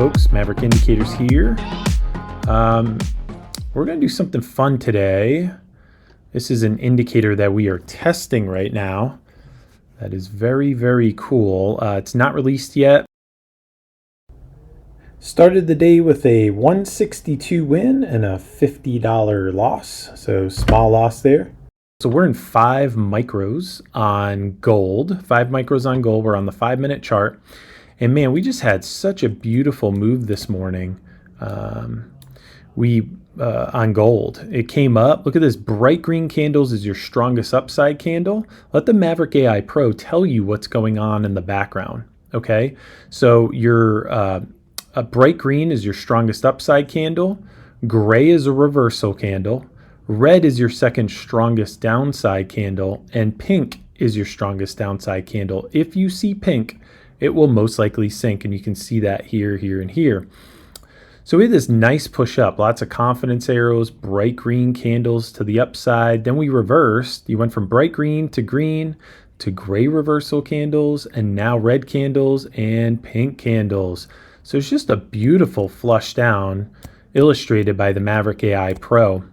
folks, Maverick Indicators here. We're going to do something fun today. This is an indicator that we are testing right now. That is very, very cool. It's not released yet. Started the day with a 162 win and a $50 loss. So small loss there. So we're in 5 micros on gold. 5 micros on gold. We're on the 5-minute chart. And man, we just had such a beautiful move this morning. On gold, it came up. Look at this, bright green candles is your strongest upside candle. Let the Maverick AI Pro tell you what's going on in the background. Okay, so your a bright green is your strongest upside candle. Gray is a reversal candle. Red is your second strongest downside candle, and pink is your strongest downside candle. If you see pink, it will most likely sink, and you can see that here, here, and here. So we had this nice push up, lots of confidence arrows, bright green candles to the upside. Then we reversed. You went from bright green to gray reversal candles, and now red candles and pink candles. So it's just a beautiful flush down illustrated by the Maverick AI Pro.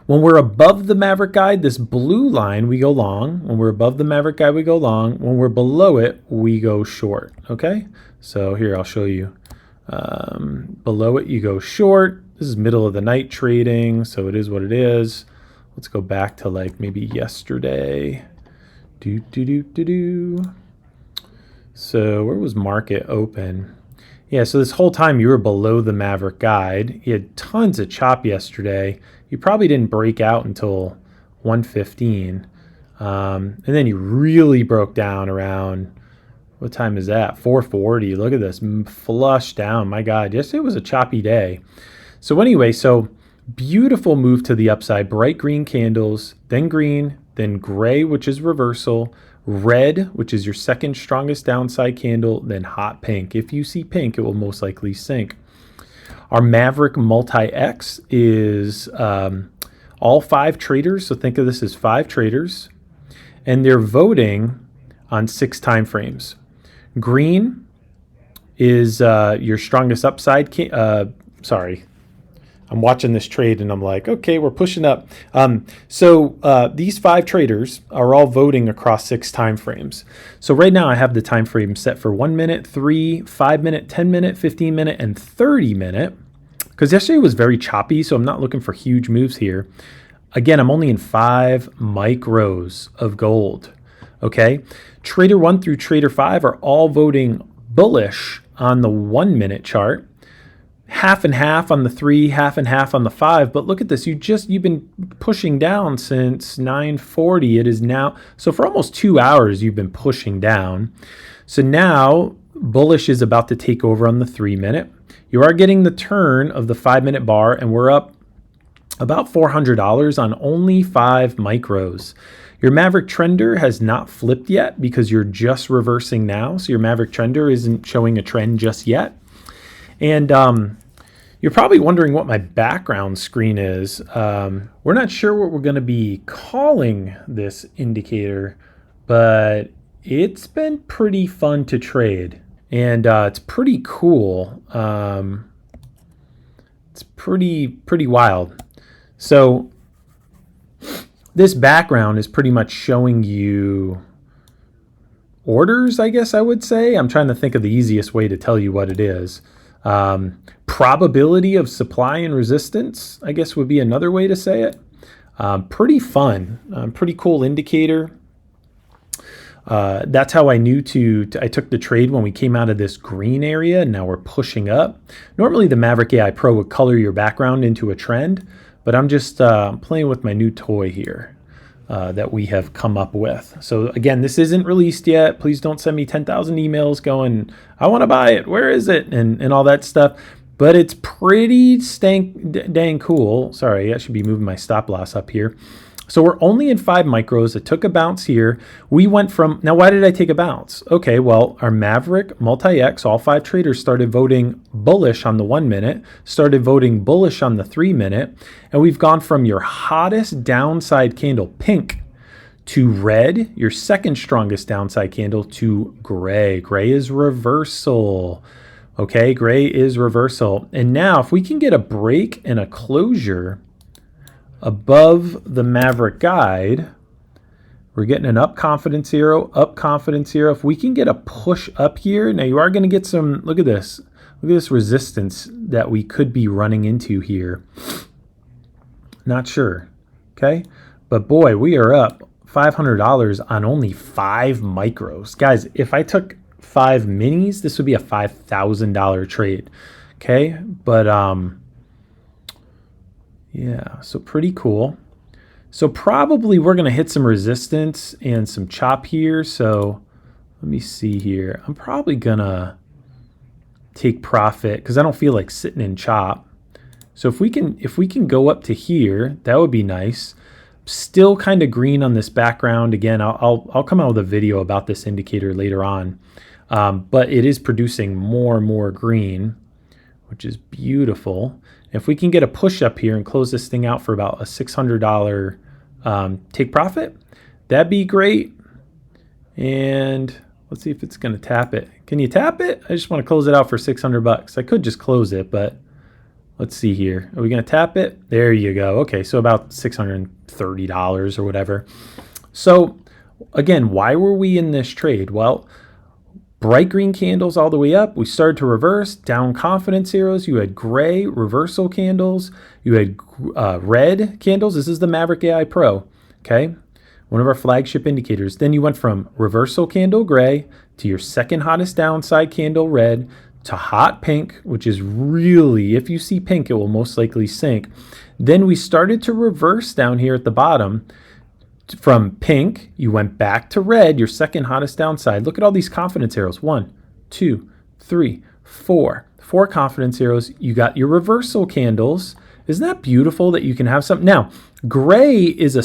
When we're above the Maverick guide, this blue line, we go long. When we're above the Maverick guide, we go long. When we're below it, we go short, okay? So here, I'll show you. Below it, you go short. This is middle of the night trading, so it is what it is. Let's go back to like maybe yesterday. So where was market open? Yeah, so this whole time you were below the Maverick guide. You had tons of chop yesterday. You probably didn't break out until 1:15. And then you really broke down around, what time is that? 4:40. Look at this, flush down. My God, yesterday was a choppy day. So anyway, so beautiful move to the upside. Bright green candles, then green, then gray, which is reversal, red, which is your second strongest downside candle, then hot pink. If you see pink, it will most likely sink. Our Maverick Multi-X is all 5 traders. So think of this as 5 traders, and they're voting on 6 time frames. Green is your strongest upside. I'm watching this trade and I'm like, okay, we're pushing up. So these 5 traders are all voting across 6 time frames. So right now I have the time frame set for 1 minute, 3, 5 minute, 10 minute, 15 minute, and 30 minute. Because yesterday was very choppy, so I'm not looking for huge moves here. Again, I'm only in 5 micros of gold. Okay, Trader 1 through Trader 5 are all voting bullish on the 1 minute chart. Half and half on the 3, half and half on the 5. But look at this, you've been pushing down since 9:40. It is now, so for almost 2 hours you've been pushing down. So now bullish is about to take over on the 3 minute. You are getting the turn of the 5 minute bar, and we're up about $400 on only 5 micros. Your Maverick trender has not flipped yet because you're just reversing now. So your Maverick trender isn't showing a trend just yet. And you're probably wondering what my background screen is. We're not sure what we're going to be calling this indicator, but it's been pretty fun to trade. And it's pretty cool. It's pretty wild. So this background is pretty much showing you orders, I guess I would say. I'm trying to think of the easiest way to tell you what it is. Probability of supply and resistance, I guess would be another way to say it. Pretty fun, pretty cool indicator. That's how I knew I took the trade when we came out of this green area, and now we're pushing up. Normally the Maverick AI Pro would color your background into a trend, but I'm just playing with my new toy here that we have come up with. So again, this isn't released yet. Please don't send me 10,000 emails going, I want to buy it, where is it, and all that stuff. But it's pretty dang cool. Sorry, I should be moving my stop loss up here. So we're only in 5 micros. It took a bounce here. We went from, now why did I take a bounce? Okay, well, our Maverick Multi-X, all 5 traders started voting bullish on the 1 minute, started voting bullish on the 3 minute, and we've gone from your hottest downside candle, pink, to red, your second strongest downside candle, to gray. Gray is reversal. Okay, gray is reversal. And now if we can get a break and a closure above the Maverick guide, we're getting an up confidence zero, up confidence zero. If we can get a push up here, now you are going to get some, look at this resistance that we could be running into here. Not sure, okay? But boy, we are up $500 on only 5 micros. Guys, if I took 5 minis, this would be a $5,000 trade, okay? But yeah, so pretty cool. So probably we're gonna hit some resistance and some chop here. So let me see here. I'm probably gonna take profit because I don't feel like sitting in chop. So if we can go up to here, that would be nice. Still kind of green on this background. Again, I'll come out with a video about this indicator later on. But it is producing more and more green, which is beautiful. If we can get a push up here and close this thing out for about a $600 take profit, that'd be great. And let's see if it's going to tap it. Can you tap it? I just want to close it out for 600 bucks. I could just close it, but let's see here. Are we going to tap it? There you go. Okay, so about $630 or whatever. So again, why were we in this trade? Well, bright green candles all the way up. We started to reverse, down confidence zeros. You had gray reversal candles. You had red candles. This is the Maverick AI Pro, okay? One of our flagship indicators. Then you went from reversal candle gray to your second hottest downside candle red to hot pink, which is really, if you see pink, it will most likely sink. Then we started to reverse down here at the bottom. From pink, you went back to red, your second hottest downside. Look at all these confidence arrows. 1, 2, 3, 4. 4 confidence arrows. You got your reversal candles. Isn't that beautiful that you can have something? Now, gray is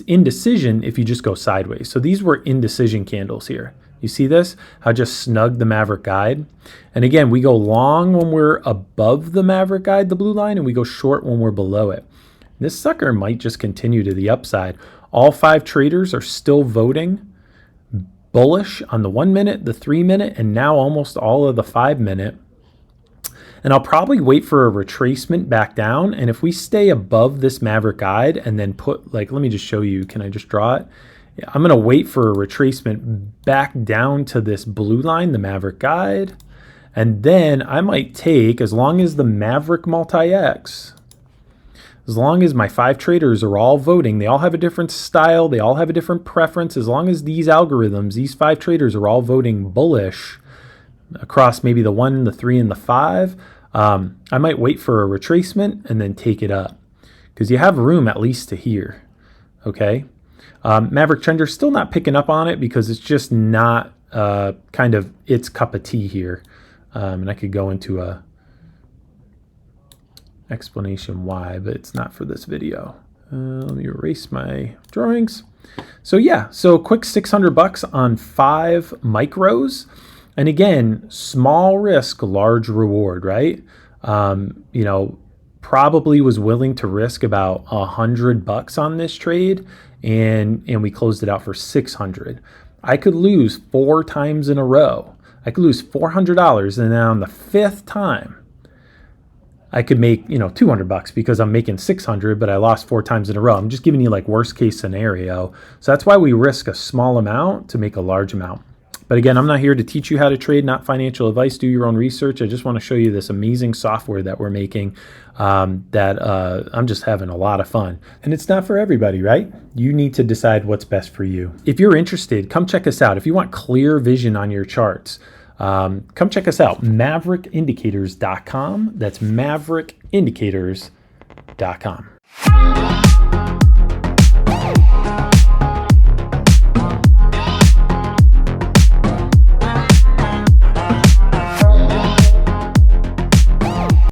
indecision if you just go sideways. So these were indecision candles here. You see this? How just snug the Maverick guide. And again, we go long when we're above the Maverick guide, the blue line, and we go short when we're below it. This sucker might just continue to the upside. All 5 traders are still voting bullish on the 1 minute, the 3 minute, and now almost all of the 5 minute. And I'll probably wait for a retracement back down. And if we stay above this Maverick guide and then put, like, let me just show you, can I just draw it? Yeah, I'm gonna wait for a retracement back down to this blue line, the Maverick guide. And then I might take, as long as the Maverick Multi-X, as long as my 5 traders are all voting, they all have a different style, they all have a different preference, as long as these algorithms, these 5 traders are all voting bullish across maybe the 1, the 3, and the 5, I might wait for a retracement and then take it up because you have room at least to here, okay? Maverick Trender still not picking up on it because it's just not kind of its cup of tea here. And I could go into a explanation why, but it's not for this video. Let me erase my drawings. So yeah, so quick 600 bucks on 5 micros. And again, small risk, large reward, right? You know, probably was willing to risk about 100 bucks on this trade, and we closed it out for 600. I could lose 4 times in a row. I could lose $400, and then on the 5th time, I could make, you know, 200 bucks because I'm making 600, but I lost 4 times in a row. I'm just giving you like worst case scenario. So that's why we risk a small amount to make a large amount. But again, I'm not here to teach you how to trade, not financial advice. Do your own research. I just want to show you this amazing software that we're making that I'm just having a lot of fun. And it's not for everybody, right? You need to decide what's best for you. If you're interested, come check us out. If you want clear vision on your charts, come check us out, MaverickIndicators.com. That's MaverickIndicators.com.